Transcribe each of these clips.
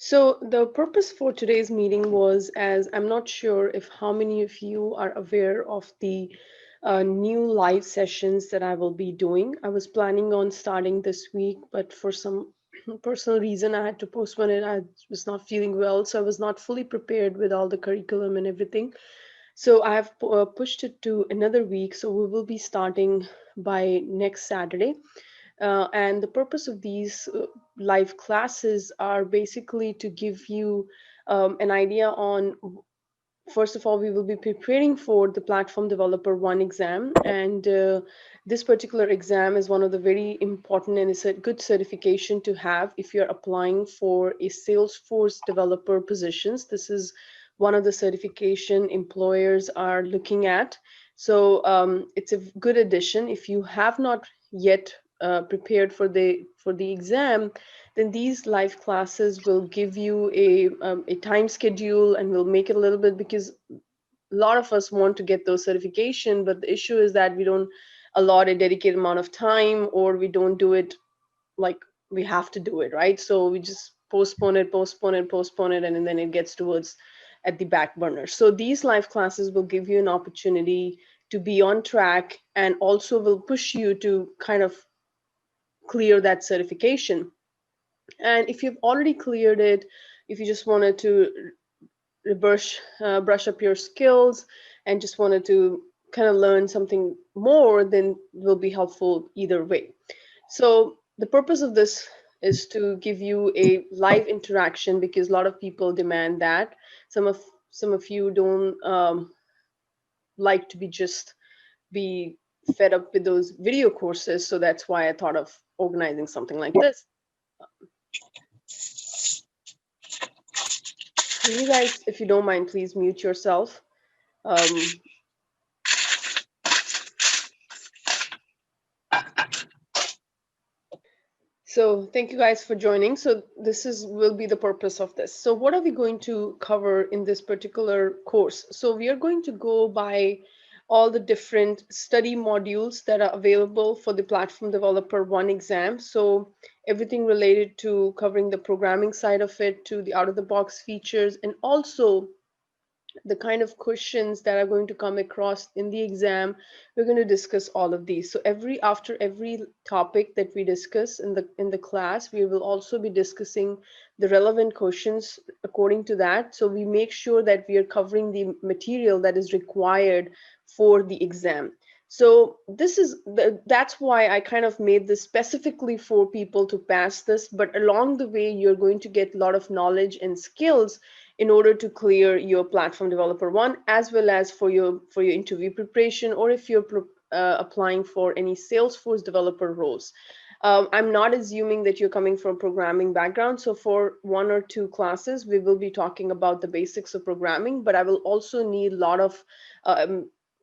So the purpose for today's meeting was, as I'm not sure if how many of you are aware of the new live sessions that I will be doing. I was planning on starting this week, but for some personal reason, I had to postpone it. I was not feeling well, so I was not fully prepared with all the curriculum and everything. So I have pushed it to another week. So we will be starting by next Saturday. And the purpose of these live classes are basically to give you an idea on, first of all, we will be preparing for the Platform Developer 1 exam. And this particular exam is one of the very important, and it's a good certification to have if you're applying for a Salesforce developer positions. This is one of the certification employers are looking at. So it's a good addition. If you have not yet prepared for the exam, then these live classes will give you a time schedule and will make it a little bit, because a lot of us want to get those certification, but the issue is that we don't allot a dedicated amount of time, or we don't do it like we have to do it, right? So we just postpone it, and then it gets towards at the back burner. So these live classes will give you an opportunity to be on track, and also will push you to kind of clear that certification. And if you've already cleared it, if you just wanted to brush up your skills and just wanted to kind of learn something more, then will be helpful either way. So the purpose of this is to give you a live interaction, because a lot of people demand that. Some of some of you don't like to be just be fed up with those video courses. So that's why I thought of organizing something like this. Can you guys, if you don't mind, please mute yourself? Um, so thank you guys for joining. So this is will be the purpose of this. So what are we going to cover in this particular course? So we are going to go by all the different study modules that are available for the Platform Developer 1 exam. So everything related to covering the programming side of it, to the out-of-the-box features, and also the kind of questions that are going to come across in the exam. We're going to discuss all of these. So after every topic that we discuss in the class, we will also be discussing the relevant questions according to that. So we make sure that we are covering the material that is required for the exam. So that's why I kind of made this specifically for people to pass this, but along the way you're going to get a lot of knowledge and skills in order to clear your Platform Developer 1, as well as for your interview preparation, or if you're applying for any Salesforce developer roles. I'm not assuming that you're coming from a programming background. So for 1 or 2 classes, we will be talking about the basics of programming, but I will also need a lot of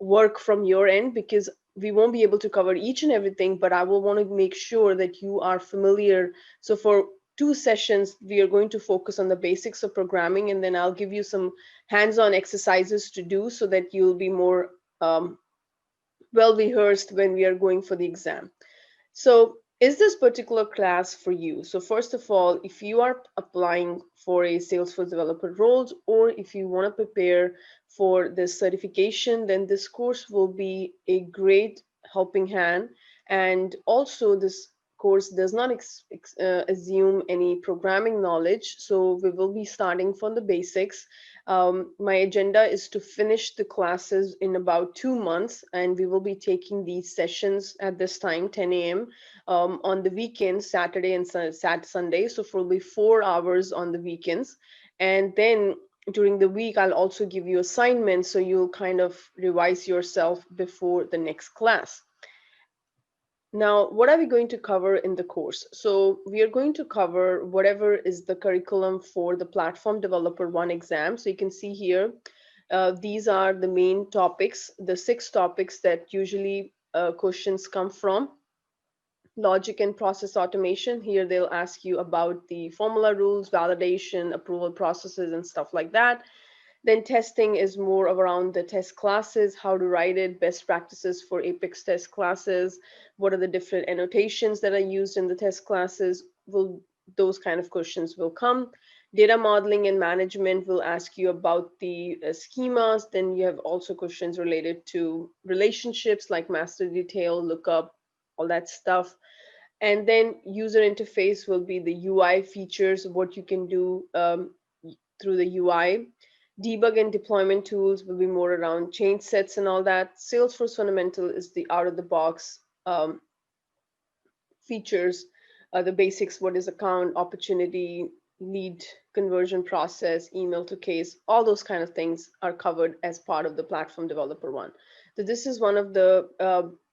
work from your end, because we won't be able to cover each and everything, but I will want to make sure that you are familiar. So for 2 sessions, we are going to focus on the basics of programming, and then I'll give you some hands-on exercises to do so that you'll be more well rehearsed when we are going for the exam. So is this particular class for you? So first of all, if you are applying for a Salesforce developer roles, or if you want to prepare for this certification, then this course will be a great helping hand. And also this course does not assume any programming knowledge. So we will be starting from the basics. My agenda is to finish the classes in about 2 months, and we will be taking these sessions at this time, 10 a.m. On the weekends, Saturday and Sunday. So for only 4 hours on the weekends. And then during the week, I'll also give you assignments, so you'll kind of revise yourself before the next class. Now, what are we going to cover in the course? So we are going to cover whatever is the curriculum for the Platform Developer 1 exam. So you can see here, these are the main topics, the 6 topics that usually questions come from. Logic and process automation. Here they'll ask you about the formula rules, validation, approval processes, and stuff like that. Then testing is more around the test classes, how to write it, best practices for Apex test classes, what are the different annotations that are used in the test classes. Those kind of questions will come. Data modeling and management will ask you about the schemas. Then you have also questions related to relationships like master detail, lookup, all that stuff. And then user interface will be the UI features, what you can do through the UI. Debug and deployment tools will be more around change sets and all that. Salesforce fundamental is the out of the box features, the basics, what is account, opportunity, lead conversion process, email to case, all those kind of things are covered as part of the platform developer one. So this is one of the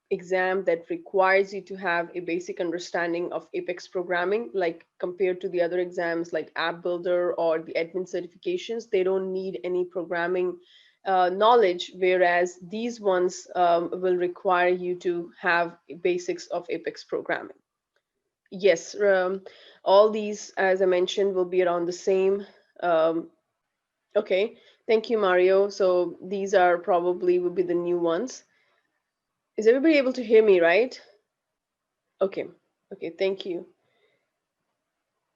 exam that requires you to have a basic understanding of Apex programming, like compared to the other exams like App Builder or the admin certifications. They don't need any programming knowledge, whereas these ones will require you to have basics of Apex programming. Yes, all these, as I mentioned, will be around the same. Um, okay, thank you, Mario. So these are probably will be the new ones. Is everybody able to hear me, right? Okay, okay, thank you.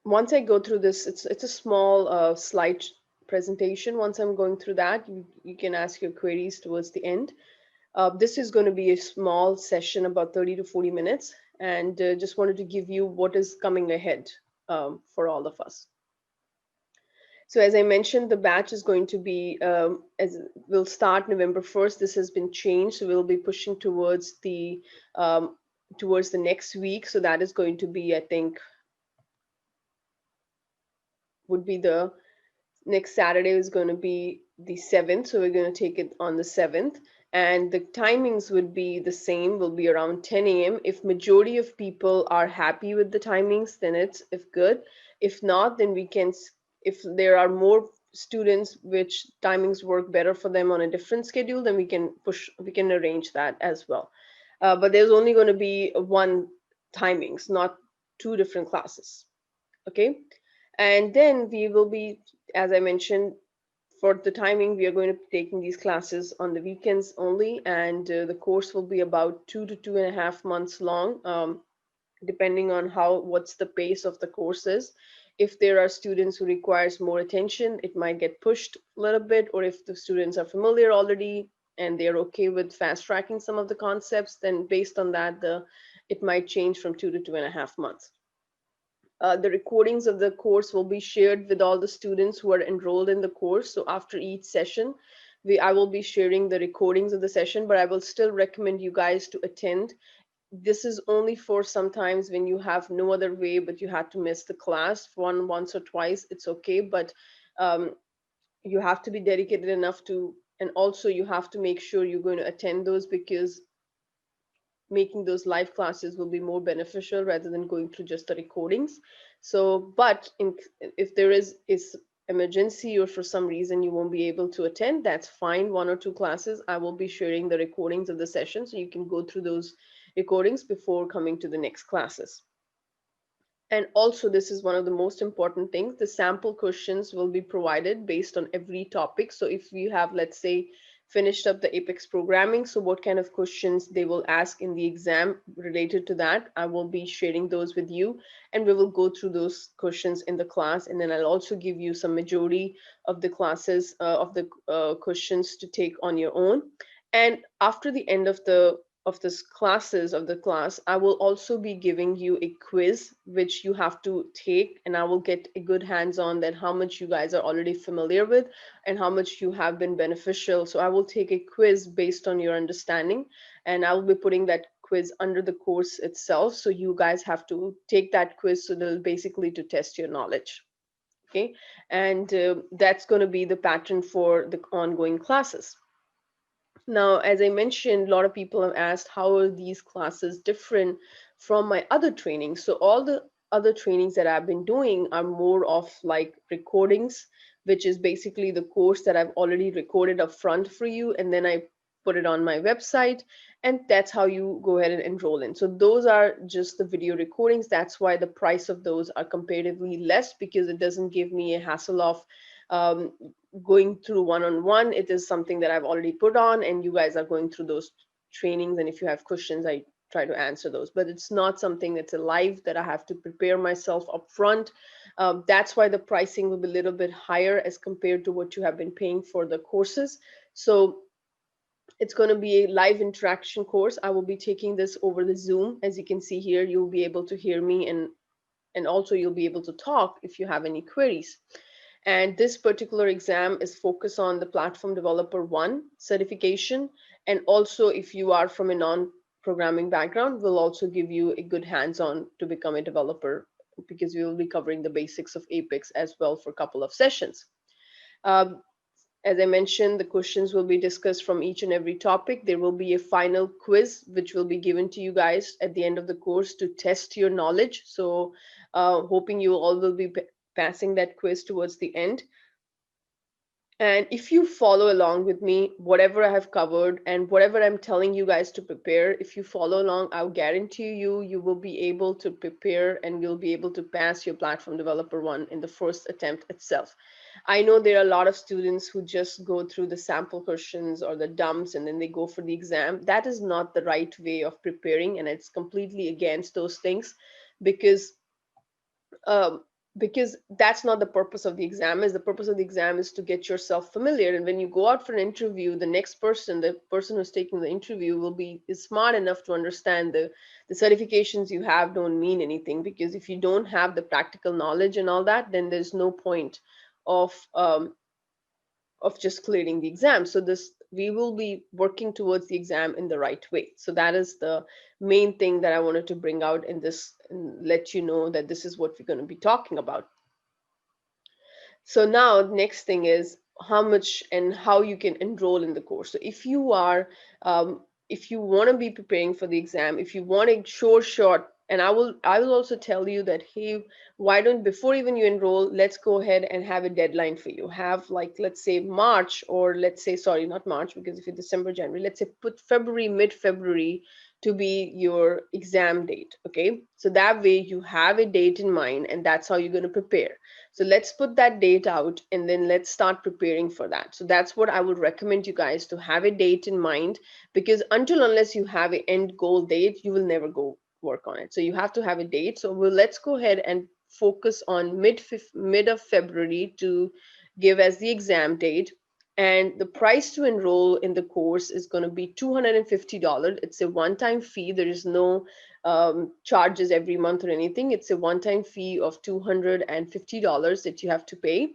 Once I go through this, it's a small slide presentation. Once I'm going through that, you can ask your queries towards the end. This is going to be a small session, about 30 to 40 minutes, and just wanted to give you what is coming ahead for all of us. So as I mentioned, the batch is going to be, as will start November 1st. This has been changed, so we'll be pushing um, towards the next week. So that is going to be, I think, would be the next Saturday is going to be the 7th. So we're going to take it on the 7th. And the timings would be the same, will be around 10 a.m. If majority of people are happy with the timings, then it's if good. If not, then we can, if there are more students which timings work better for them on a different schedule, then we can arrange that as well. But there's only going to be one timings, not two different classes. Okay. And then we will be, as I mentioned, for the timing, we are going to be taking these classes on the weekends only, and the course will be about 2 to 2.5 months long, depending on what's the pace of the courses. If there are students who requires more attention, it might get pushed a little bit, or if the students are familiar already and they're okay with fast tracking some of the concepts, then based on that, it might change from 2 to 2.5 months. The recordings of the course will be shared with all the students who are enrolled in the course. So after each session, I will be sharing the recordings of the session, but I will still recommend you guys to attend. This is only for sometimes when you have no other way, but you had to miss the class once or twice, it's okay. But you have to be dedicated enough to, and also you have to make sure you're going to attend those, because making those live classes will be more beneficial rather than going through just the recordings. So, but if there is emergency or for some reason you won't be able to attend, that's fine. 1 or 2 classes, I will be sharing the recordings of the session, so you can go through those recordings before coming to the next classes. And also, this is one of the most important things, the sample questions will be provided based on every topic. So if you have, let's say, finished up the Apex programming, so what kind of questions they will ask in the exam related to that, I will be sharing those with you, and we will go through those questions in the class. And then I'll also give you some majority of the classes of the questions to take on your own. And after the end of this classes of the class, I will also be giving you a quiz which you have to take, and I will get a good hands-on that how much you guys are already familiar with and how much you have been beneficial. So I will take a quiz based on your understanding, and I will be putting that quiz under the course itself. So you guys have to take that quiz, so they'll basically to test your knowledge. Okay, and that's going to be the pattern for the ongoing classes. Now, as I mentioned, a lot of people have asked, how are these classes different from my other trainings? So all the other trainings that I've been doing are more of like recordings, which is basically the course that I've already recorded up front for you, and then I put it on my website, and that's how you go ahead and enroll in. So those are just the video recordings. That's why the price of those are comparatively less, because it doesn't give me a hassle of um, going through one-on-one. It is something that I've already put on, and you guys are going through those trainings, and if you have questions, I try to answer those, but it's not something that's alive that I have to prepare myself upfront. That's why the pricing will be a little bit higher as compared to what you have been paying for the courses. So it's going to be a live interaction course. I will be taking this over the Zoom. As you can see here, you'll be able to hear me, and also you'll be able to talk if you have any queries. And this particular exam is focused on the Platform Developer 1 certification. And also, if you are from a non-programming background, we'll also give you a good hands-on to become a developer, because we will be covering the basics of Apex as well for a couple of sessions. Um, as I mentioned, the questions will be discussed from each and every topic. There will be a final quiz, which will be given to you guys at the end of the course to test your knowledge. So hoping you all will be passing that quiz towards the end. And if you follow along with me, whatever I have covered and whatever I'm telling you guys to prepare, if you follow along, I'll guarantee you, you will be able to prepare and you'll be able to pass your Platform Developer 1 in the first attempt itself. I know there are a lot of students who just go through the sample questions or the dumps and then they go for the exam. That is not the right way of preparing, and it's completely against those things, because um, because that's not the purpose of the exam. Is the purpose of the exam is to get yourself familiar, and when you go out for an interview, the next person, the person who's taking the interview, is smart enough to understand the certifications you have don't mean anything, because if you don't have the practical knowledge and all that, then there's no point of just clearing the exam. So this, we will be working towards the exam in the right way. So that is the main thing that I wanted to bring out in this, and let you know that this is what we're going to be talking about. So now next thing is how much and how you can enroll in the course. So if you want to be preparing for the exam, if you want a short, and I will also tell you that, hey, why don't, before even you enroll, let's go ahead and have a deadline for you. Have, like, let's say March, or let's say, sorry, not March, because if it's December, January, let's say put February, mid-February to be your exam date. Okay, so that way you have a date in mind, and that's how you're going to prepare. So let's put that date out and then let's start preparing for that. So that's what I would recommend you guys, to have a date in mind, because unless you have an end goal date, you will never go work on it. So you have to have a date. So let's go ahead and focus on mid of February to give as the exam date. And the price to enroll in the course is going to be $250. It's a one-time fee. There is no charges every month or anything. It's a one-time fee of $250 that you have to pay.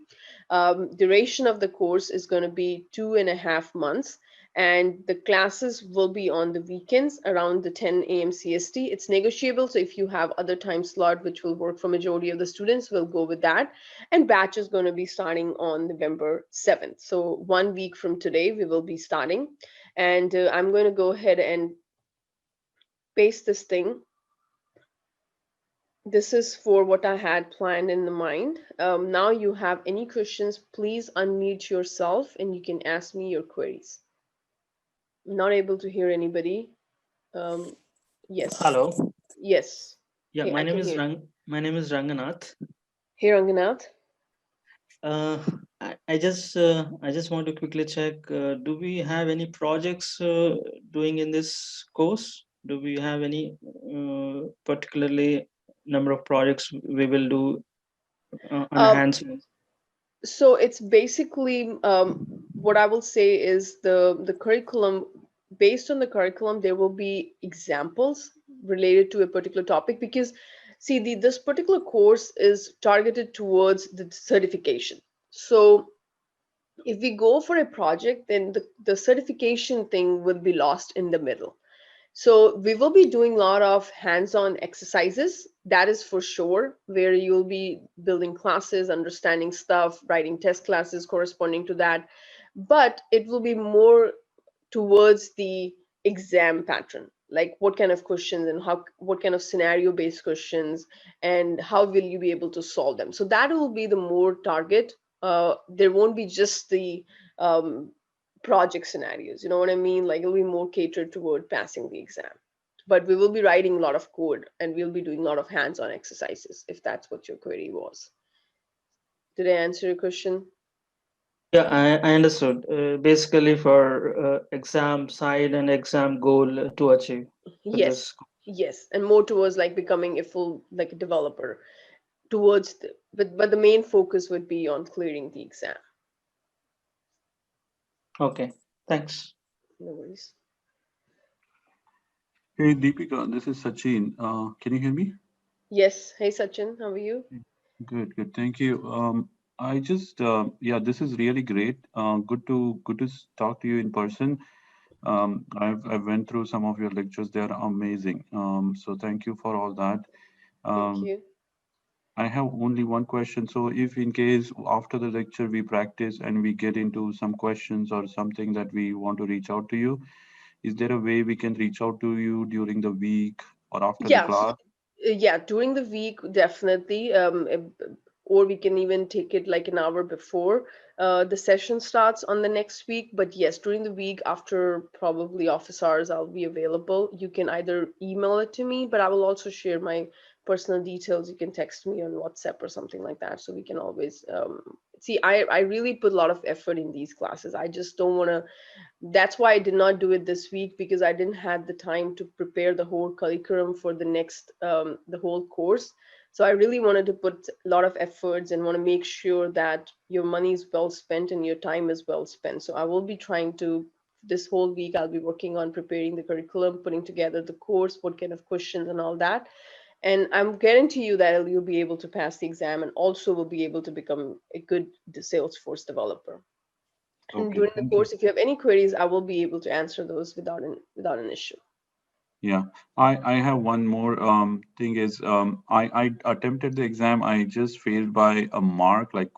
Duration of the course is going to be 2.5 months, and the classes will be on the weekends around the 10 a.m. CST. It's negotiable, so if you have other time slot which will work for majority of the students, we'll go with that. And batch is going to be starting on November 7th. So 1 week from today, we will be starting. And I'm going to go ahead and paste this thing. This is for what I had planned in the mind. Now you have any questions, please unmute yourself and you can ask me your queries. I'm not able to hear anybody. Yes. Hello. Yes. Yeah, Hey, I can hear. My name is Ranganath. Hey, Ranganath. Uh, I just want to quickly check. Do we have any projects doing in this course? Do we have any particularly number of projects we will do on a Um, hands-on? so it's basically, what I will say is the curriculum, based on the curriculum, there will be examples related to a particular topic, because see, this particular course is targeted towards the certification. So if we go for a project, then the certification thing will be lost in the middle. So we will be doing a lot of hands-on exercises, that is for sure, where you'll be building classes, understanding stuff, writing test classes corresponding to that. But it will be more towards the exam pattern, like what kind of questions and what kind of scenario based questions, and how will you be able to solve them. So that will be the more target. There won't be just the um, project scenarios, you know what I mean, like it'll be more catered toward passing the exam. But we will be writing a lot of code and we'll be doing a lot of hands-on exercises, if that's what your query was. Did I answer your question? Yeah, I understood. Basically, for exam side and exam goal to achieve with Yes, this. yes, and more towards like becoming a full like a developer towards but the main focus would be on clearing the exam. Okay, thanks. No worries. Hey Deepika, this is Sachin. Can you hear me? Yes. Hey Sachin, how are you? Good, good. Thank you. I just, yeah, this is really great. Good to talk to you in person. I've went through some of your lectures. They are amazing. So thank you for all that. Thank Um, you. I have only one question. So if in case after the lecture we practice and we get into some questions or something that we want to reach out to you, is there a way we can reach out to you during the week or after the Yeah, class? yeah, during the week, definitely. Or we can even take it like an hour before the session starts on the next week. But yes, during the week, after probably office hours, I'll be available. You can either email it to me, but I will also share my personal details. You can text me on WhatsApp or something like that, so we can always see. I really put a lot of effort in these classes. I just don't want to. That's why I did not do it this week, because I didn't have the time to prepare the whole curriculum for the next the whole course. So I really wanted to put a lot of efforts and want to make sure that your money is well spent and your time is well spent. So I will be trying to, this whole week I'll be working on preparing the curriculum, putting together the course, what kind of questions and all that. And I'm guarantee you that you'll be able to pass the exam and also will be able to become a good Salesforce developer. And Okay, during the thank you. course, if you have any queries, I will be able to answer those without an issue. Yeah, I have one more thing is I attempted the exam. I just failed by a mark, like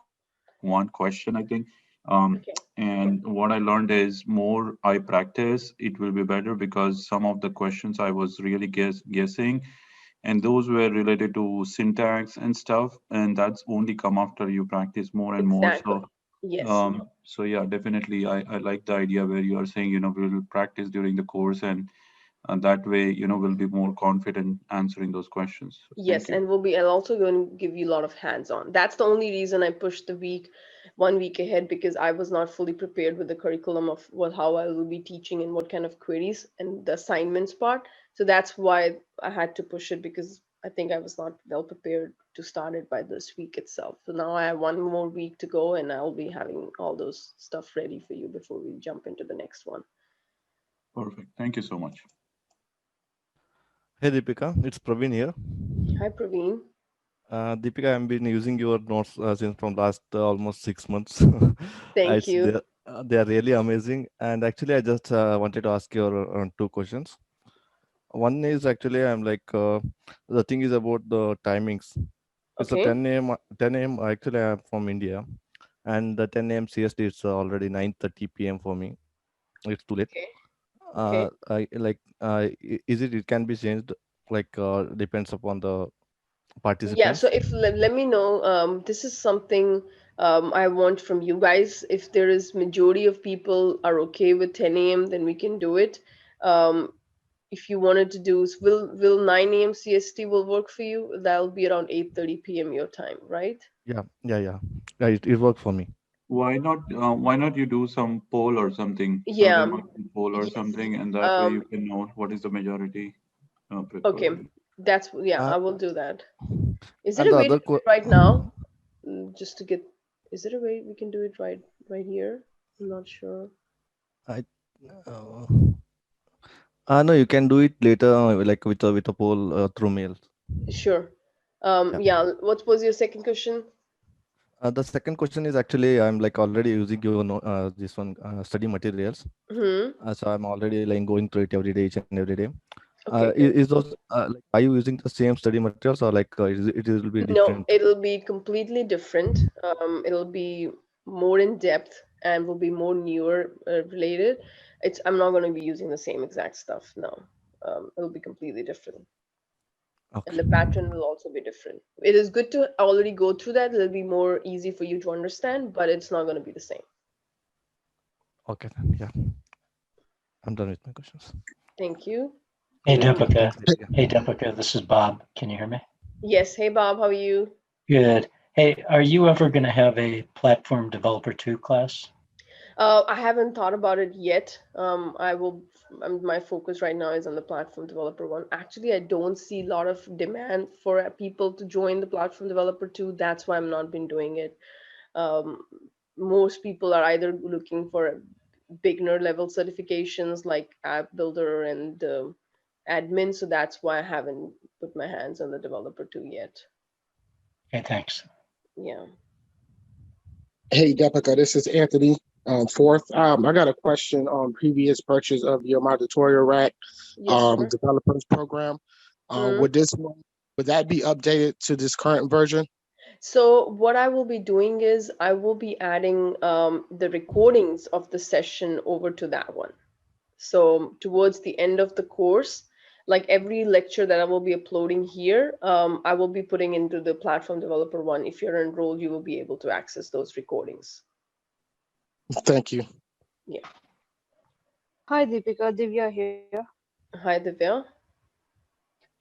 one question, I think. Okay. And what I learned is more I practice, it will be better because some of the questions I was really guessing, and those were related to syntax and stuff, and that's only come after you practice more and more. Exactly. So Yes. so yeah, definitely I like the idea where you are saying, we'll practice during the course and that way, we'll be more confident answering those questions. So Yes, thank you. and I'll also going to give you a lot of hands-on. That's the only reason I pushed the week, 1 week ahead, because I was not fully prepared with the curriculum of what how I will be teaching and what kind of queries and the assignments part. So that's why I had to push it, because I think I was not well prepared to start it by this week itself. So now I have 1 more week to go, and I'll be having all those stuff ready for you before we jump into the next one. Perfect. Thank you so much. Hey Deepika, it's Praveen here. Hi, Praveen. Deepika, I've been using your notes since from last almost 6 months. Thank It's you. they are really amazing. And actually, I just wanted to ask you two questions. One is actually I'm like the thing is about the timings. It's a Okay. 10 a.m. 10 a.m. Actually, I'm from India, and the 10 a.m. CST it's already 9:30 p.m. for me. It's too late. Okay. Okay. I like is it? It can be changed. Like depends upon the Yeah, so participants. if let me know, this is something I want from you guys. If there is majority of people are okay with 10 a.m., then we can do it. Um, if you wanted to do, will 9 a.m. CST will work for you? That'll be around 8:30 p.m. your time, right? Yeah. It worked for me. Why not you do some poll or something? So Yeah. there might be poll or Yes. something, and that way you Um, can know what is the majority okay. prefer. That's, yeah, Uh, I will do that. Is there and a the way to other do que- it right now? Just to get, is there a way we can do it right here? I'm not sure. I uh, no, you can do it later, like with a poll through mails. Sure. Yeah. Yeah, what was your second question? The second question is actually I'm like already using this one study materials. Hmm. So I'm already like going through it every day, each and every day. Okay, good. Is those like are you using the same study materials or like it will be No, different? it'll be completely different. It'll be more in depth and will be more newer related. I'm not going to be using the same exact stuff. No, it'll be completely different, and Okay. the pattern will also be different. It is good to already go through that. It'll be more easy for you to understand, but it's not going to be the same. Okay then. Yeah. I'm done with my questions. Thank you. Hey, Anyone? Deepika. Thanks, Deepika. Hey, Deepika. This is Bob. Can you hear me? Yes. Hey, Bob. How are you? Good. Hey, are you ever going to have a Platform Developer 2 class? I haven't thought about it yet. I will. My focus right now is on the platform developer one. Actually, I don't see a lot of demand for people to join the platform developer too. That's why I'm not been doing it. Um, Most people are either looking for beginner level certifications like app builder and admin. So that's why I haven't put my hands on the developer two yet. Okay, thanks. Yeah. Hey, Depica, this is Anthony. Fourth, I got a question on previous purchase of your My Tutorial Rack Yes, sir. developers program. Mm. Would that be updated to this current version? So what I will be doing is I will be adding the recordings of the session over to that one. So towards the end of the course, like every lecture that I will be uploading here, I will be putting into the platform developer one. If you're enrolled, you will be able to access those recordings. Thank you. Yeah. Hi Deepika, Divya here. Hi, Divya.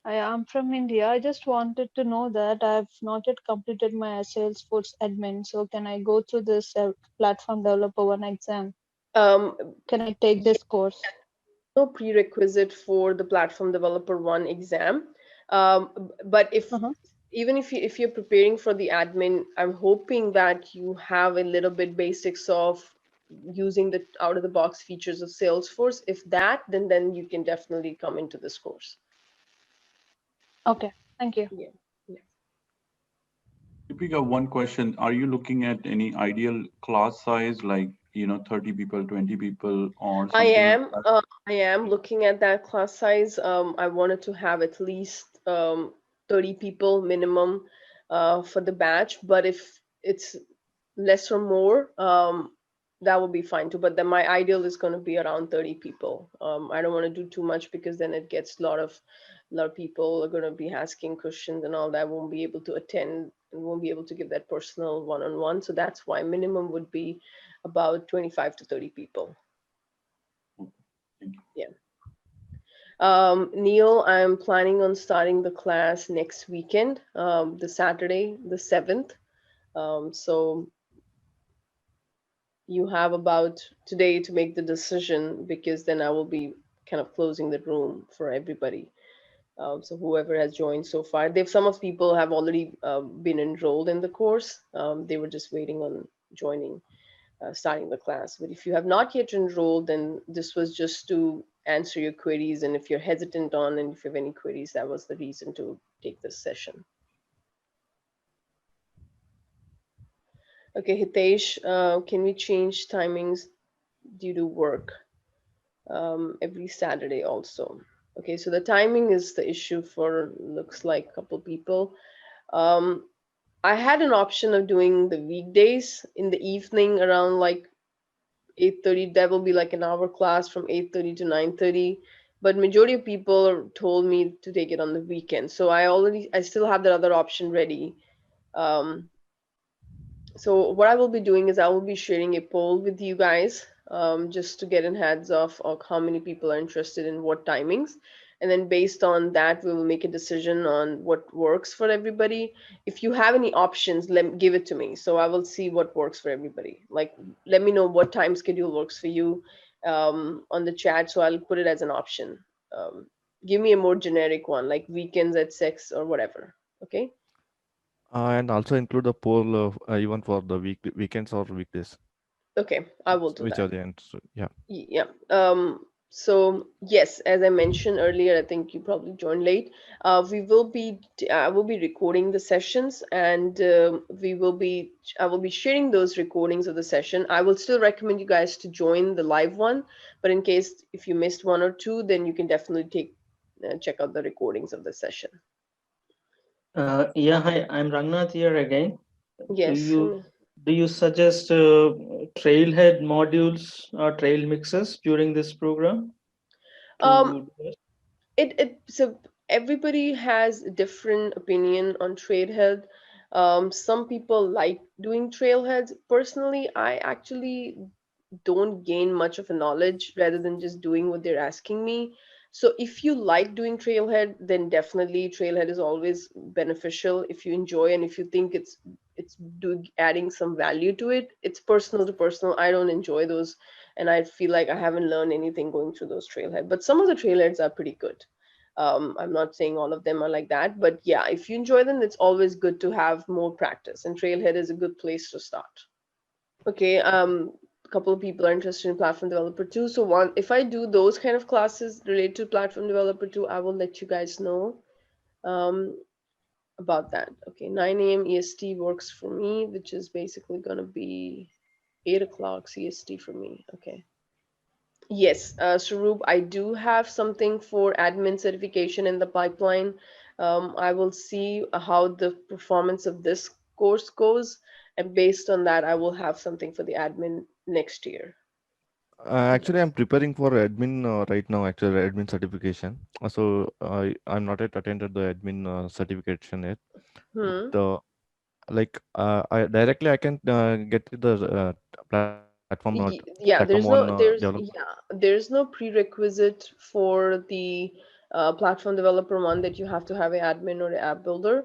I am from India. I just wanted to know that I've not yet completed my Salesforce admin. So can I go through this platform developer one exam? Um, Can I take this course? no prerequisite for the platform developer one exam. But if Uh-huh. even if you're preparing for the admin, I'm hoping that you have a little bit basics of using the out of the box features of Salesforce. If that, then you can definitely come into this course. Okay, thank you. Yeah. Yeah. Deepika, one question. Are you looking at any ideal class size, like, 30 people, 20 people, or I something like am that? I am looking at that class size. I wanted to have at least 30 people minimum for the batch, but if it's less or more, that will be fine too. But then my ideal is going to be around 30 people. I don't want to do too much because then it gets a lot of people are going to be asking questions and all that. Won't be able to attend and won't be able to give that personal one-on-one. So that's why minimum would be about 25 to 30 people. Thank you. Yeah. Neil, I'm planning on starting the class next weekend, the Saturday, the 7th. So you have about today to make the decision because then I will be kind of closing the room for everybody. So whoever has joined so far, they've some of people have already been enrolled in the course. They were just waiting on joining, starting the class. But if you have not yet enrolled, then this was just to answer your queries. And if you're hesitant on, and if you have any queries, that was the reason to take this session. Okay, Hitesh, can we change timings due to work every Saturday also? Okay, so the timing is the issue for looks like a couple people. Um, I had an option of doing the weekdays in the evening around like 8:30. That will be like an hour class from 8:30 to 9:30. But majority of people told me to take it on the weekend. So I still have that other option ready. Um, so what I will be doing is I will be sharing a poll with you guys, just to get in heads of how many people are interested in what timings. And then based on that, we will make a decision on what works for everybody. If you have any options, give it to me. So I will see what works for everybody. Like, let me know what time schedule works for you on the chat. So I'll put it as an option. Um, Give me a more generic one, like weekends at 6 or whatever. Okay. And also include the poll even for the weekends or weekdays, Okay. I will do which that. are the ends. So, yeah. Yeah. So yes, as I mentioned earlier, I think you probably joined late. I will be recording the sessions, and I will be sharing those recordings of the session. I will still recommend you guys to join the live one, but in case if you missed one or two, then you can definitely check out the recordings of the session. Yeah, hi, I'm Rangnath here again. Do Yes. you do you suggest trailhead modules or trail mixes during this program Um, to do it? so everybody has a different opinion on trailhead. Some people like doing trailheads. Personally, I actually don't gain much of a knowledge rather than just doing what they're asking me. So if you like doing trailhead, then definitely trailhead is always beneficial if you enjoy and if you think it's adding some value to it. It's personal to personal. I don't enjoy those, and I feel like I haven't learned anything going through those trailhead. But some of the trailheads are pretty good. I'm not saying all of them are like that, but yeah, if you enjoy them, it's always good to have more practice, and trailhead is a good place to start. Okay, a couple of people are interested in platform developer too. So one, if I do those kind of classes related to platform developer too, I will let you guys know um, about that. Okay, 9 a.m. EST works for me, which is basically gonna be 8 o'clock CST for me. Okay. Yes, Sarup, I do have something for admin certification in the pipeline. I will see how the performance of this course goes, and based on that, I will have something for the admin next year. Actually, I'm preparing for admin right now. Actually, admin certification. I'm not yet attended the admin certification yet. Hmm. But I can get the platform platform Yeah, on developer. there's no prerequisite for the platform developer one that you have to have an admin or an app builder.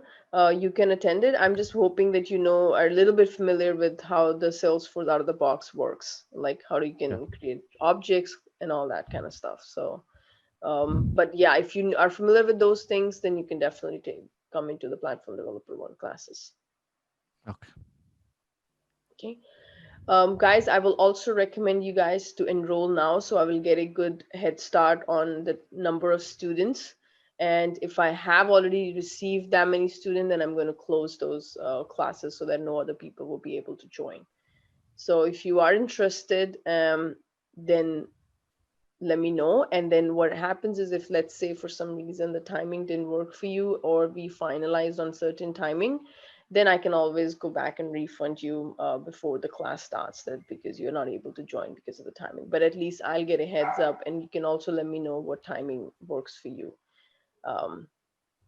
You can attend it. I'm just hoping that you know are a little bit familiar with how the Salesforce out of the box works, like how you Yeah. can create objects and all that kind of stuff. So, but yeah, if you are familiar with those things, then you can definitely come into the platform developer one classes. Okay. Okay. Guys, I will also recommend you guys to enroll now, so I will get a good head start on the number of students. And if I have already received that many students, then I'm going to close those classes so that no other people will be able to join. So if you are interested, then let me know. And then what happens is, if let's say for some reason the timing didn't work for you, or we finalized on certain timing, then I can always go back and refund you before the class starts, that because you're not able to join because of the timing. But at least I'll get a heads up, and you can also let me know what timing works for you. um,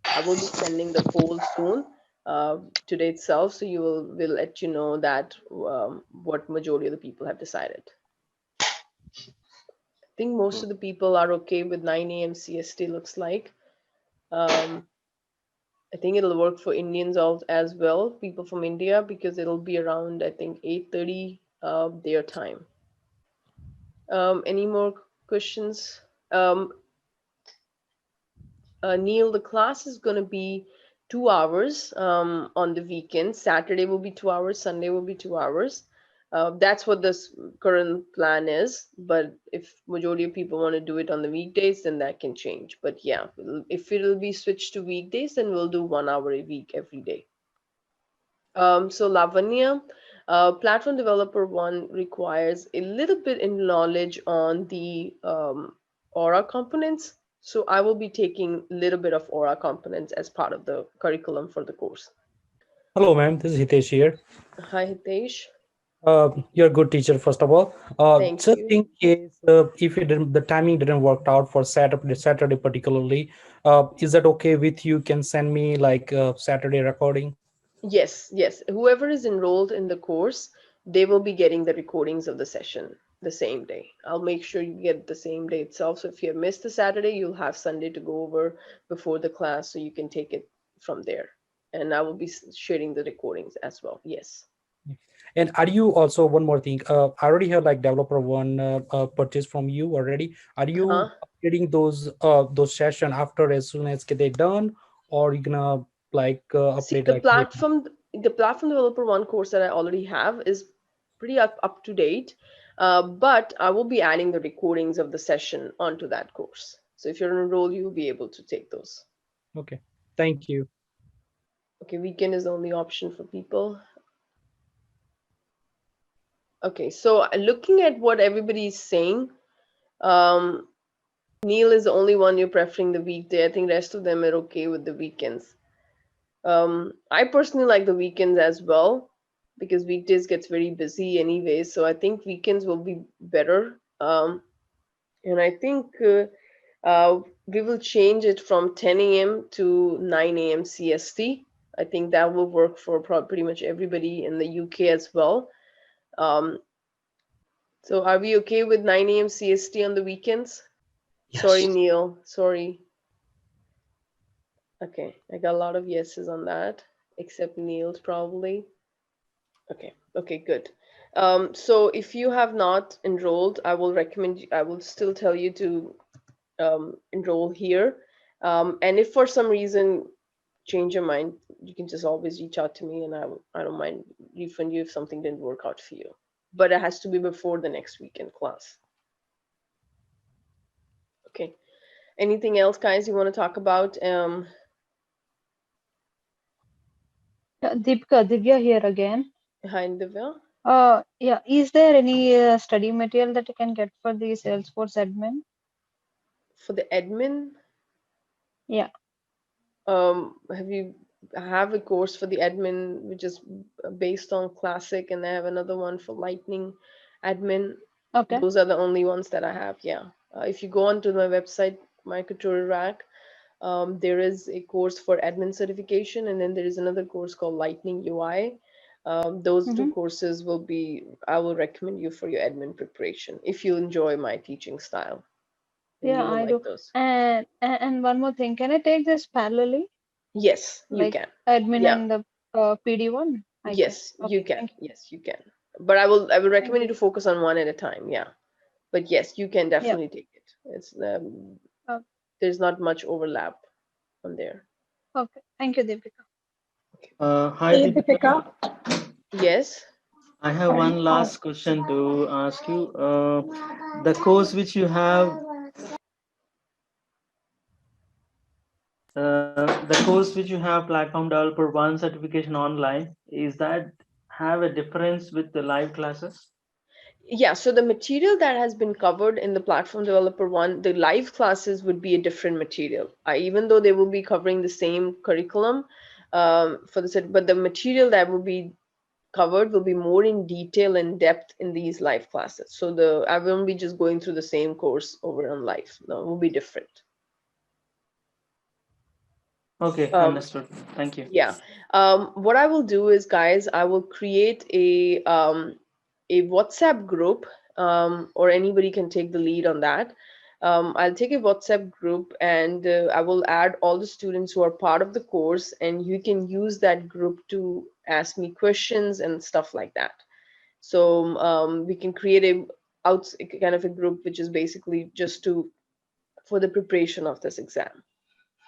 I will be sending the poll soon, uh, today itself, so you will let you know that what majority of the people have decided. I think most of the people are okay with 9 a.m. CST, looks like. Um, I think it'll work for Indians as well, people from India, because it'll be around, I think, 8:30 their time. Any more questions? Um, Neil, the class is going to be 2 hours on the weekend. Saturday will be 2 hours, Sunday will be 2 hours. That's what this current plan is. But if majority of people want to do it on the weekdays, then that can change. But yeah, if it'll be switched to weekdays, then we'll do 1 hour a week every day. So Lavanya, platform developer one requires a little bit in knowledge on the Aura components. So I will be taking a little bit of Aura components as part of the curriculum for the course. Hello, ma'am. This is Hitesh here. Hi, Hitesh. You're a good teacher, first of all. Thank Just you. in case if the timing didn't work out for Saturday particularly, is that okay with you? Can send me like Saturday recording? Yes, yes. Whoever is enrolled in the course, they will be getting the recordings of the session the same day. I'll make sure you get the same day itself. So if you have missed the Saturday, you'll have Sunday to go over before the class, so you can take it from there. And I will be sharing the recordings as well. Yes. And are you also one more thing? I already have like developer one purchase from you already. Are Huh? you getting those session after as soon as get they done, or you gonna like See, update like later? the platform developer one course that I already have is pretty up to date. But I will be adding the recordings of the session onto that course. So if you're enrolled, you'll be able to take those. Okay, thank you. Okay, weekend is the only option for people. Okay, so looking at what everybody is saying, um, Neil is the only one you're preferring the weekday. I think rest of them are okay with the weekends. I personally like the weekends as well, because weekdays gets very busy anyway. So I think weekends will be better. And I think we will change it from 10 a.m. to 9 a.m. CST. I think that will work for pretty much everybody in the UK as well. Um, so are we okay with 9 a.m. CST on the weekends? Sorry, Yes. Neil. Sorry. Okay, I got a lot of yeses on that, except Neil's probably. Okay, good. So if you have not enrolled, I will recommend I will still tell you to enroll here. And if for some reason change your mind, you can just always reach out to me, and I don't mind refund you if something didn't work out for you. But it has to be before the next weekend class. Okay. Anything else, guys, you want to talk about? Deepika, Divya here again. Hi, Divya. Yeah, is there any study material that you can get for the Salesforce admin? For the admin, Yeah. have you have a course for the admin which is based on classic, and I have another one for lightning admin. Okay. Those are the only ones that I have. Yeah. If you go onto my website, my tutorial rack, there is a course for admin certification, and then there is another course called lightning UI. Those two Mm-hmm. courses will be, I will recommend you for your admin preparation if you enjoy my teaching style, and Yeah, you will I do. like those. And one more thing, can I take this parallelly, Yes, you like can. admin Yeah. and the PD one? I can. Yes, you Okay, can. thank you. Yes, you can. But I will Thank recommend you you. to focus on one at a time. Yeah. But yes, you can Yeah. definitely take it. It's Okay. there's not much overlap on there. Okay. Thank you, Deepika. Hi, Hey, Deepika. Deepika. Yes. I have Sorry. one last question to ask you. The course which you have, the course which you have, Platform Developer One certification online, is that have a difference with the live classes? Yeah, so the material that has been covered in the platform developer one, the live classes would be a different material. Even though they will be covering the same curriculum for the set, but the material that will be covered will be more in detail and depth in these live classes. So I won't be just going through the same course over on live. No, it will be different. Okay, Um, understood. Thank you. yeah. What I will do is, guys, I will create a WhatsApp group, or anybody can take the lead on that. I'll take a WhatsApp group, and I will add all the students who are part of the course, and you can use that group to ask me questions and stuff like that. So we can create a kind of a group which is basically just to for the preparation of this exam,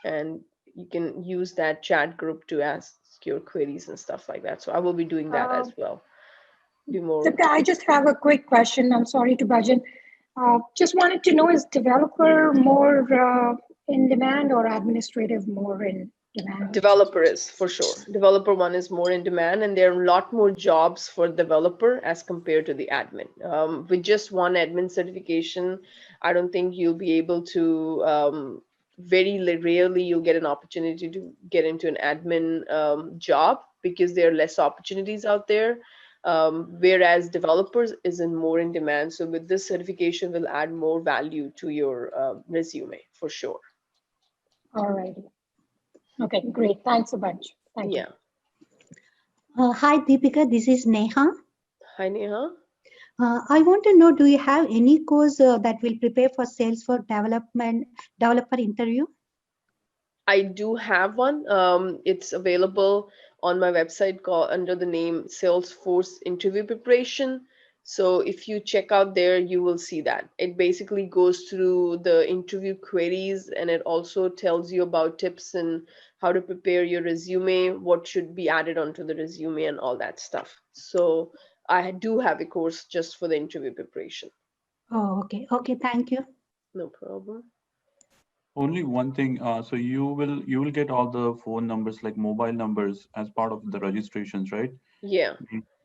and you can use that chat group to ask your queries and stuff like that. So I will be doing that Uh, as well. Be more. Deepika, I just have a quick question. I'm sorry to budge in. Just wanted to know, is developer more in demand or administrative more in demand? Developer is for sure. Developer one is more in demand, and there are a lot more jobs for developer as compared to the admin. With just one admin certification, I don't think you'll be able to. Rarely you'll get an opportunity to get into an admin job because there are less opportunities out there. Whereas developers isn't more in demand. So with this certification, will add more value to your resume for sure. All righty. Okay, great. Thanks a bunch. Thank you. Yeah. Hi, Deepika. This is Neha. Hi, Neha. I want to know, do you have any course that will prepare for Salesforce developer interview? I do have one. It's available on my website called under the name Salesforce Interview Preparation. So if you check out there, you will see that. It basically goes through the interview queries, and it also tells you about tips and how to prepare your resume, what should be added onto the resume, and all that stuff. So I do have a course just for the interview preparation. Oh, okay. Okay, thank you. No problem. Only one thing, so you will get all the phone numbers like mobile numbers as part of the registrations, right? Yeah.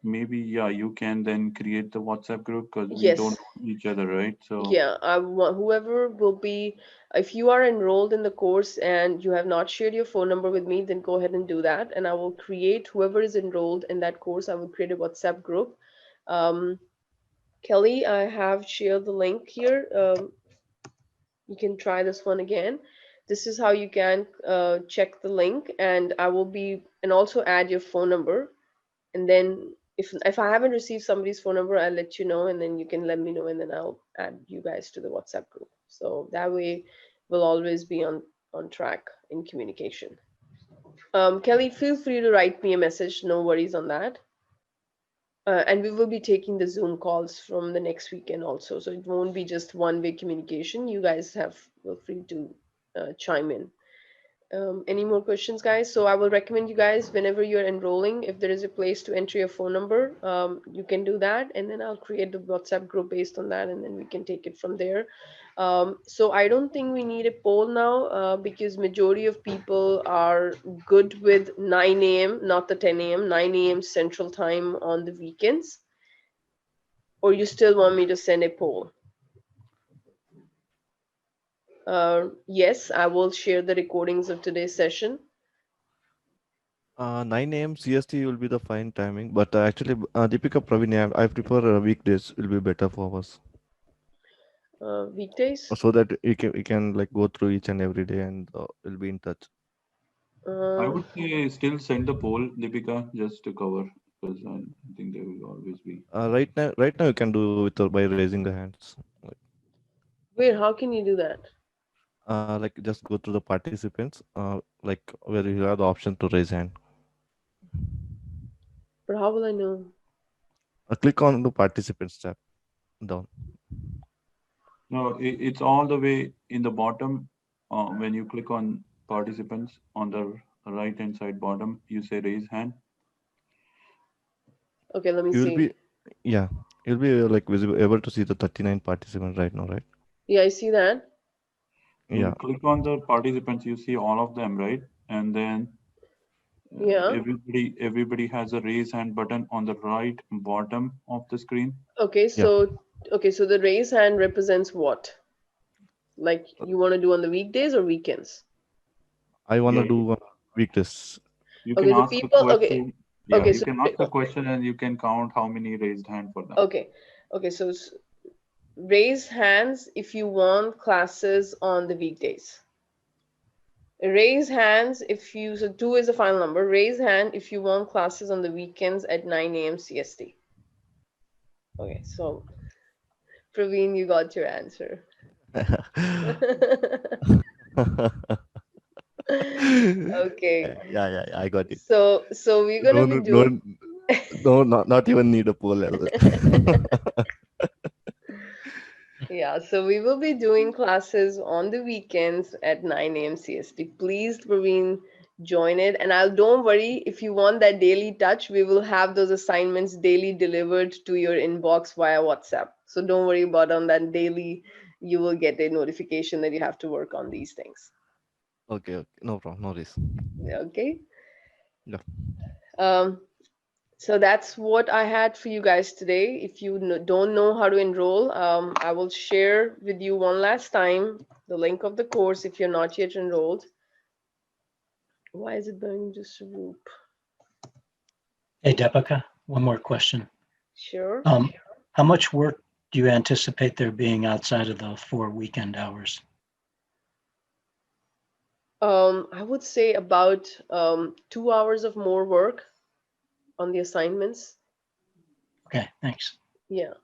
Maybe, yeah, you can then create the WhatsApp group because we don't Yes. know each other, right? So Yeah, I want whoever will be, if you are enrolled in the course and you have not shared your phone number with me, then go ahead and do that. And I will create whoever is enrolled in that course, I will create a WhatsApp group. Um, Kelly, I have shared the link here. You can try this one again. This is how you can check the link, and I will be, and also add your phone number. And then if I haven't received somebody's phone number, I'll let you know, and then you can let me know, and then I'll add you guys to the WhatsApp group. So that way we'll always be on track in communication. Kelly, feel free to write me a message. No worries on that. And we will be taking the Zoom calls from the next weekend also. So it won't be just one-way communication. You guys feel free to chime in. Any more questions, guys? So I will recommend you guys, whenever you're enrolling, if there is a place to enter your phone number, you can do that, and then I'll create the WhatsApp group based on that, and then we can take it from there. So I don't think we need a poll now, because majority of people are good with 9 a.m., not the 10 a.m., 9 a.m. Central Time on the weekends. Or you still want me to send a poll? Yes, I will share the recordings of today's session. 9 a.m. CST will be the fine timing, but actually, Deepika, Praveen, I prefer weekdays will be better for us, Weekdays? so that we can like go through each and every day and we'll be in touch. I Uh, would say still send the poll, Deepika, just to cover, because I think there will always be. Right now you can do it by raising the hands. wait, how can you do that? Like just go to the participants, like where you have the option to raise hand. But how will I know? Click on the participants tab down. No, it's all the way in the bottom. When you click on participants on the right hand side bottom, you say raise hand. Okay, let me You will see. be, yeah, you'll be like visible, able to see the 39 participants right now, right? Yeah, I see that. When you Yeah, click on the participants, you see all of them, right? And then Yeah. everybody has a raise hand button on the right bottom of the screen. Okay, yeah. so the raise hand represents what? Like you want to do on the weekdays or weekends? I want Yeah, to do weekdays. you can Okay, the ask a people. Okay, question. Yeah, okay, you so can ask a question and you can count how many raised hand for that. okay, okay, so raise hands if you want classes on the weekdays. Raise hands if you, so 2 is the final number. Raise hand if you want classes on the weekends at 9 a.m. CST. Okay, so Praveen, you got your answer. Okay, Yeah, I got it. so we're gonna No, be no, no, doing. no, not even need a poll. Yeah, so we will be doing classes on the weekends at 9 a.m. CST. Please, Praveen, join it. And I'll don't worry, if you want that daily touch, we will have those assignments daily delivered to your inbox via WhatsApp. So don't worry about on that daily, you will get a notification that you have to work on these things. Okay, no problem, no risk. Okay. Yeah. Um, So that's what I had for you guys today. If you don't know how to enroll, I will share with you one last time the link of the course if you're not yet enrolled. Why is it going to swoop? Hey, Deepika, one more question. Sure. How much work do you anticipate there being outside of the 4 weekend hours? I would say about 2 hours of more work on the assignments. Okay, thanks. Yeah.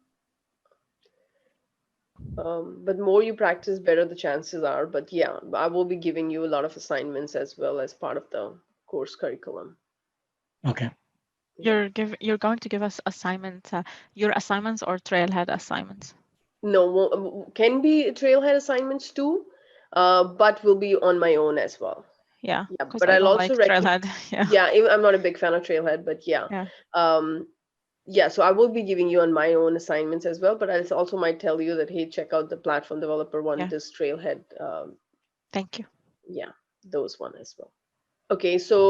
But more you practice, better the chances are. But yeah, I will be giving you a lot of assignments as well as part of the course curriculum. Okay. Yeah. You're going to give us assignments, your assignments or trailhead assignments? No, can be trailhead assignments too, but will be on my own as well. Yeah, Yeah, because but I I'll don't also like trailhead. Yeah. Yeah, I'm not a big fan of trailhead, but yeah. Yeah. Yeah, so I will be giving you on my own assignments as well, but I also might tell you that, hey, check out the platform developer one, Yeah. this trailhead. Thank you. Yeah, those one as well. Okay, so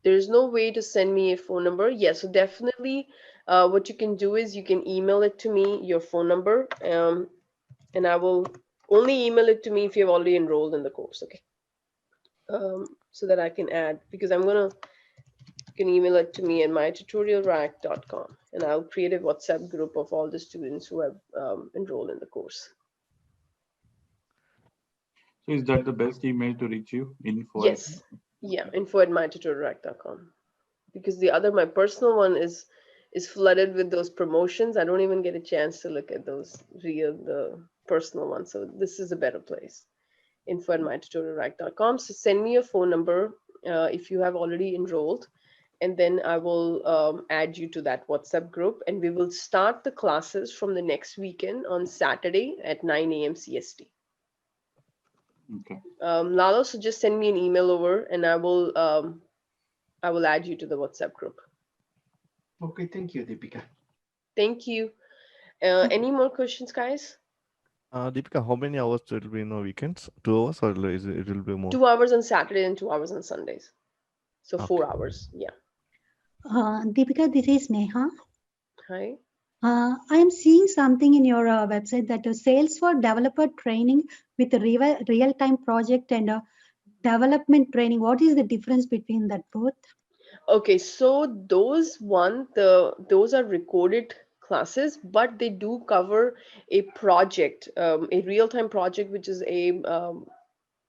there's no way to send me a phone number. Yeah, so definitely what you can do is you can email it to me, your phone number, and I will only email it to me if you've already enrolled in the course, okay? So that I can add, because you can email it to me at mytutorialrack.com, and I'll create a WhatsApp group of all the students who have enrolled in the course. So is that the best email to reach you? Info at. Yes, yeah, info@mytutorialrack.com. Because the other, my personal one is flooded with those promotions. I don't even get a chance to look at those the personal ones. So this is a better place. Info@mytutorialrack.com. So send me your phone number if you have already enrolled, and then I will add you to that WhatsApp group, and we will start the classes from the next weekend on Saturday at 9 a.m. CST. Okay. Lalo, so just send me an email over, and I will add you to the WhatsApp group. Okay, thank you, Deepika. Thank you. Any more questions, guys? Deepika, how many hours it will be in a weekends? 2 hours or it will be more? 2 hours on Saturday and 2 hours on Sundays. So 4 Okay. hours. Yeah. Deepika, this is Neha. Hi. I am seeing something in your website that Salesforce Developer training with a real-time project and development training. What is the difference between that both? Okay, so those are recorded classes, but they do cover a project, a real-time project, which is I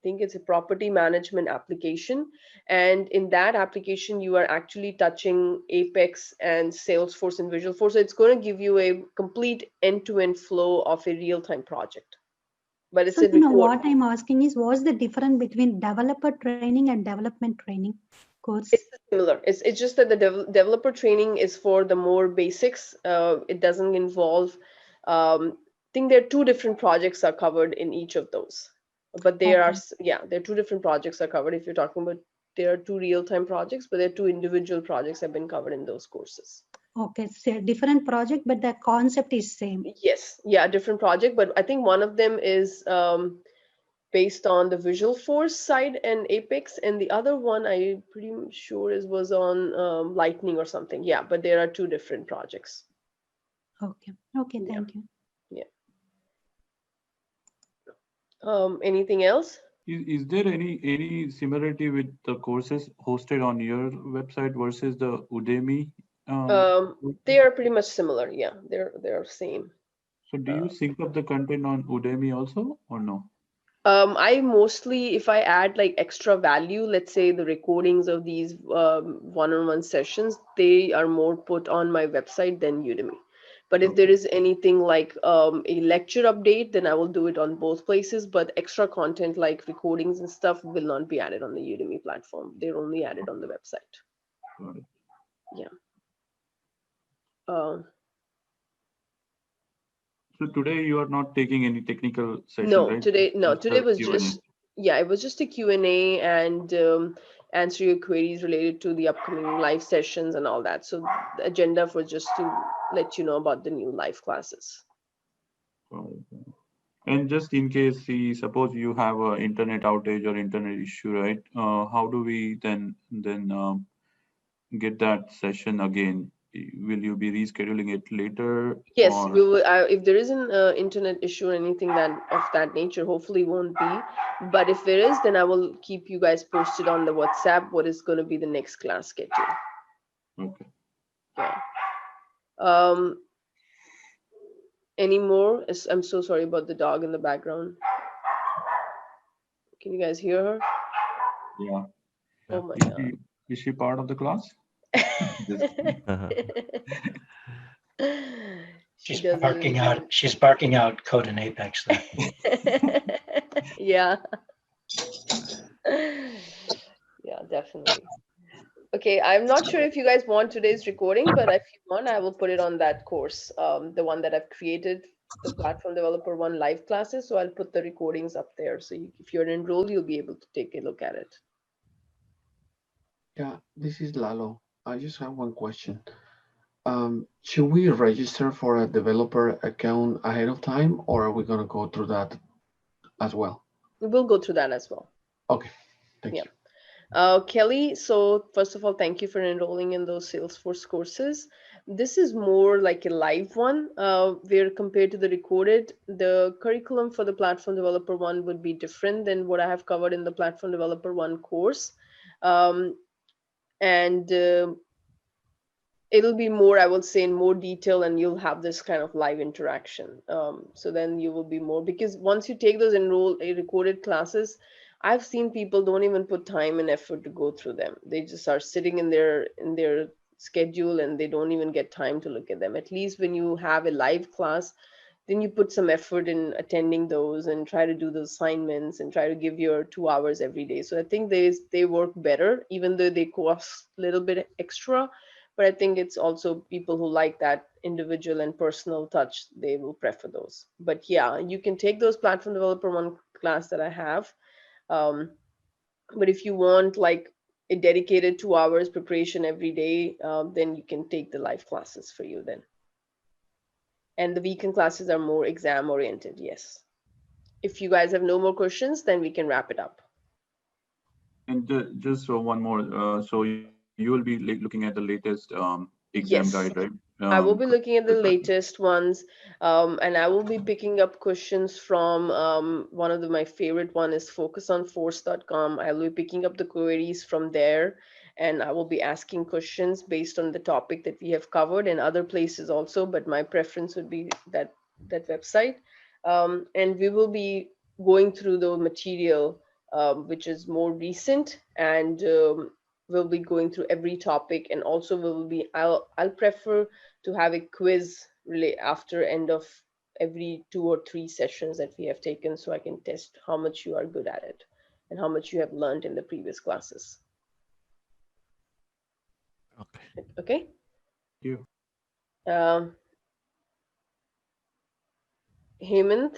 think it's a property management application. And in that application, you are actually touching Apex and Salesforce and Visualforce. So it's going to give you a complete end-to-end flow of a real-time project. But it's So, a record. what I'm asking is, what's the difference between developer training and development training course? It's similar. It's just that the developer training is for the more basics. It doesn't involve. I think there are 2 different projects are covered in each of those. But there are, yeah, there are 2 different projects are covered. If you're talking about, there are 2 real-time projects, but there are 2 individual projects have been covered in those courses. Okay, so different project, but the concept is same. Yes, yeah, different project, but I think one of them is based on the Visualforce side and Apex, and the other one I'm pretty sure was on Lightning or something. Yeah, but there are 2 different projects. Okay, okay, thank you. Yeah. Anything else? Is there any similarity with the courses hosted on your website versus the Udemy? They are pretty much similar. Yeah, they're same. So do you sync up the content on Udemy also or no? I mostly, if I add like extra value, let's say the recordings of these one-on-one sessions, they are more put on my website than Udemy. But if there is anything like a lecture update, then I will do it on both places. But extra content like recordings and stuff will not be added on the Udemy platform. They're only added on the website. Got it. Yeah. So today you are not taking any technical session, No, right? today was Q&A. just, yeah, it was just a Q&A and answer your queries related to the upcoming live sessions and all that. So the agenda for just to let you know about the new live classes. And just in case, suppose you have an internet outage or internet issue, right? How do we then get that session again? Will you be rescheduling it later? Yes, or... we will. If there is an internet issue or anything that of that nature, hopefully won't be. But if there is, then I will keep you guys posted on the WhatsApp. What is going to be the next class schedule? Okay. Yeah. Any more? I'm so sorry about the dog in the background. Can you guys hear her? Yeah. Oh my God. Is she part of the class? She's barking out. She's barking out code in Apex there. Yeah. Yeah, definitely. Okay, I'm not sure if you guys want today's recording, but if you want, I will put it on that course, the one that I've created, the Platform Developer 1 live classes. So I'll put the recordings up there. So if you're enrolled, you'll be able to take a look at it. Yeah, this is Lalo. I just have one question. Should we register for a developer account ahead of time, or are we going to go through that as well? We'll go through that as well. Okay, thank you. Kelly, so first of all, thank you for enrolling in those Salesforce courses. This is more like a live one, where compared to the recorded, the curriculum for the Platform Developer 1 would be different than what I have covered in the Platform Developer 1 course. It'll be more, I would say, in more detail, and you'll have this kind of live interaction. So then you will be more, because once you take those recorded classes, I've seen people don't even put time and effort to go through them. They just are sitting in their schedule and they don't even get time to look at them. At least when you have a live class, then you put some effort in attending those and try to do those assignments and try to give your 2 hours every day. So I think they work better, even though they cost a little bit extra. But I think it's also people who like that individual and personal touch, they will prefer those. But yeah, you can take those platform developer one class that I have. Um, but if you want like a dedicated 2 hours preparation every day, then you can take the live classes for you then. And the weekend classes are more exam oriented. Yes. If you guys have no more questions, then we can wrap it up. And just one more. So you will be looking at the latest exam guide, Yes. right? I will be looking at the With that. latest ones, and I will be picking up questions from one of my favorite one is focusonforce.com. I will be picking up the queries from there, and I will be asking questions based on the topic that we have covered and other places also. But my preference would be that website, and we will be going through the material which is more recent and. We'll be going through every topic, and also I'll prefer to have a quiz really after end of every 2 or 3 sessions that we have taken, so I can test how much you are good at it and how much you have learned in the previous classes. Okay. Okay. Thank you. Hemant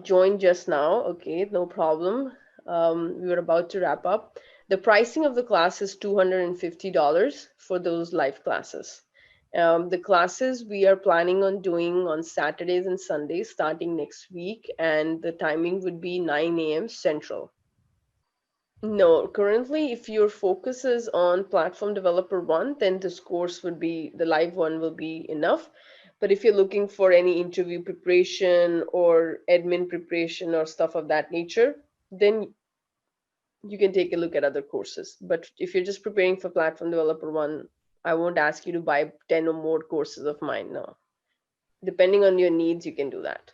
joined just now. Okay, no problem. We were about to wrap up. The pricing of the class is $250 for those live classes. The classes we are planning on doing on Saturdays and Sundays starting next week, and the timing would be 9 a.m. Central. No, currently, if your focus is on platform developer one, then this course would be the live one will be enough. But if you're looking for any interview preparation or admin preparation or stuff of that nature, then you can take a look at other courses. But if you're just preparing for platform developer one, I won't ask you to buy 10 or more courses of mine. No. Depending on your needs, you can do that.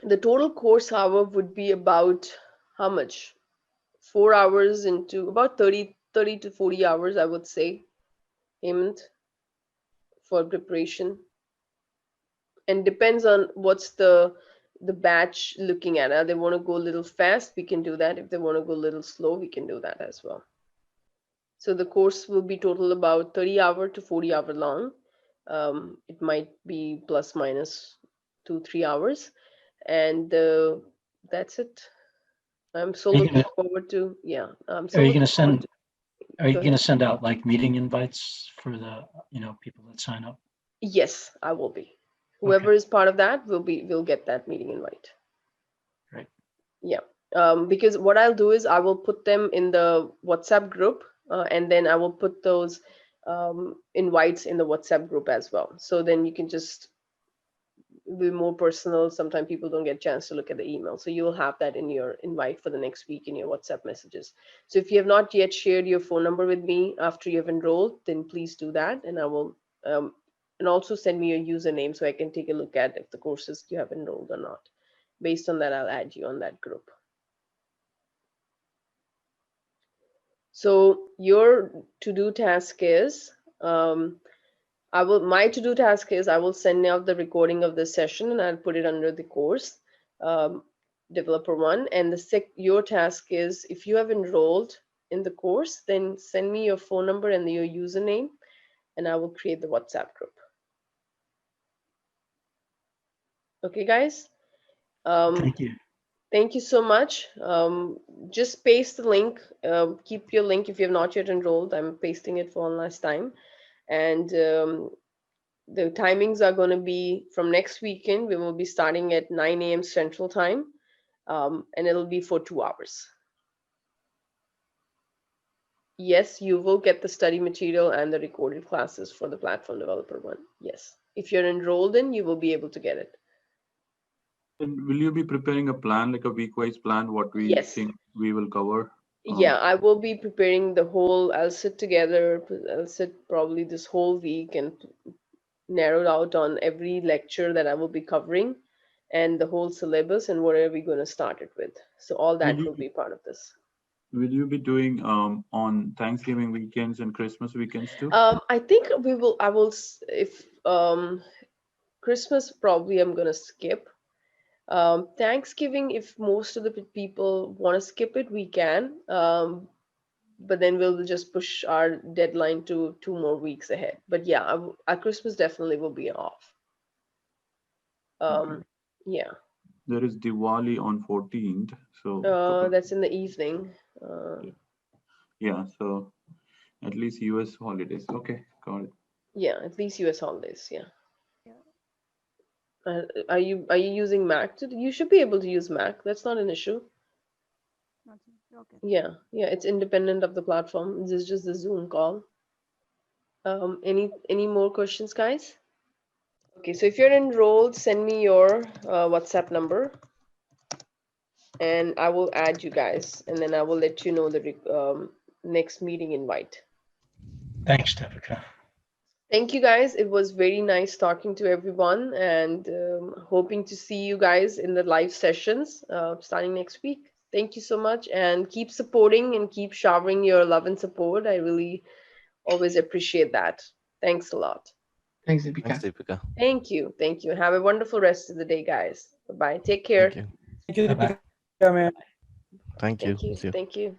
The total course hour would be about how much? 4 hours into about 30 to 40 hours, I would say, Hemant, for preparation. And depends on what's the batch looking at. They want to go a little fast, we can do that. If they want to go a little slow, we can do that as well. So the course will be total about 30 hour to 40 hour long. It might be plus minus 2-3 hours, and that's it. I'm so looking forward to, yeah. Are you going to send? Are you Go going to ahead. send out like meeting invites for the people that sign up? Yes, I will be. Whoever is part of that will get that meeting invite. Right. Yeah. Because what I'll do is I will put them in the WhatsApp group, and then I will put those invites in the WhatsApp group as well. So then you can just be more personal. Sometimes people don't get a chance to look at the email. So you'll have that in your invite for the next week in your WhatsApp messages. So if you have not yet shared your phone number with me after you have enrolled, then please do that. And I will, and also send me your username so I can take a look at if the courses you have enrolled or not. Based on that, I'll add you on that group. So your to-do task is, my to-do task is I will send out the recording of this session and I'll put it under the course, developer one. And your task is, if you have enrolled in the course, then send me your phone number and your username, and I will create the WhatsApp group. Okay, guys. Thank you. Thank you so much. Just paste the link. Keep your link if you have not yet enrolled. I'm pasting it for one last time. And the timings are going to be from next weekend. We will be starting at 9 a.m. Central Time, and it'll be for 2 hours. Yes, you will get the study material and the recorded classes for the platform developer one. Yes. If you're enrolled in, you will be able to get it. And will you be preparing a plan, like a week-wise plan, what we think we will cover? Yeah, I will be preparing the whole, I'll sit probably this whole week and narrow out on every lecture that I will be covering and the whole syllabus and whatever we're going to start it with. So all that will be part of this. will you be doing on Thanksgiving weekends and Christmas weekends too? I think we will. I will if Christmas probably I'm gonna skip. Thanksgiving, if most of the people want to skip it, we can. But then we'll just push our deadline to 2 more weeks ahead. But yeah, our Christmas definitely will be off. Okay. Yeah. There is Diwali on 14th, so That's in the evening. yeah, so at least US holidays. Okay, got it. Yeah, at least US holidays. Yeah. Are you using Mac? You should be able to use Mac. That's not an issue. Okay. Yeah, it's independent of the platform. This is just the Zoom call. Any more questions, guys? Okay, so if you're enrolled, send me your WhatsApp number, and I will add you guys, and then I will let you know the next meeting invite. Thanks, Deepika. Thank you, guys. It was very nice talking to everyone, and hoping to see you guys in the live sessions starting next week. Thank you so much, and keep supporting and keep showering your love and support. I really always appreciate that. Thanks a lot. Thanks, Thanks, Deepika. Deepika. Thank you. Have a wonderful rest of the day, guys. Bye-bye. Take care. Thank you. Thank you, Bye-bye. Deepika, man. Thank you. Thank you. See you. Thank you.